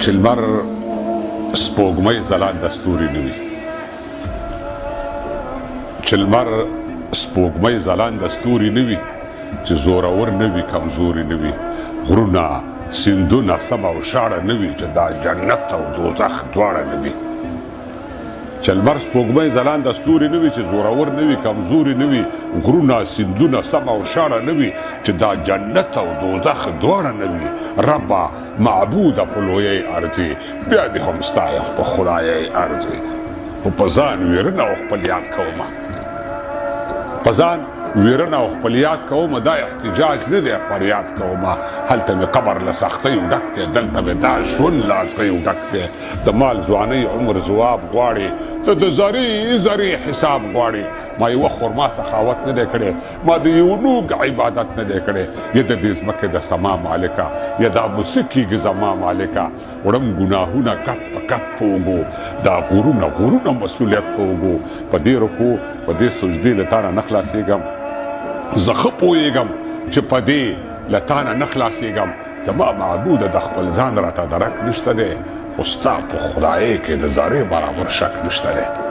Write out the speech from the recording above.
چې لمر سپوږمۍ ځلانده ستوري نه وي، چې لمر سپوږمۍ ځلانده ستوري نه وي، چې زورور نه وي کمزوري نه وي، غرونه سیندونه سم او شاړه نه وي، چې دا جنت او دوزخ دواړه نه وي. چې لمر سپوږمۍ ځلانده ستوري نه وي، چې زورور نه وي کمزوري نه وي، غرونه سیندونه سم او شاړه نه وي، چې دا جنت او دوزخ دواړه نه وي. ربه معبوده په لویۍ ارځي، بیا دې هم ستایم په خدایۍ ارځي. خو په ځان ویرنه او خپل یاد کومه، په ځان ویرنه او خپل یاد کومه، دا احتجاج نه دی فریاد کومه. هلته مې قبر له سختیو ډک دی، دلته مې دا ژوند له ازغیو ډک دی. د مال ځوانۍ عمر ځواب غواړي، ته د زرې زرې حساب غواړي. ما یوه خرما سخاوت نه دی کړی، ما د یو نوږ عبادت نه دی کړی. یا د دې ځمکې د سما مالکه، یا دا موسیقي زما مالکه، وړم ګناهونه کټ په کټ په اوږو، دا غرونه غرونه مسؤلیت په اوږو. په دې رکوع په دې سجدې له تا نه نه خلاصېږم، زه ښه پوهېږم چې په دې له تا نه نه خلاصېږم. زما معبوده د خپل ځان راته درک نشته دی، خو ستا په خدایۍ کې د ذرې برابر شک نشته دی.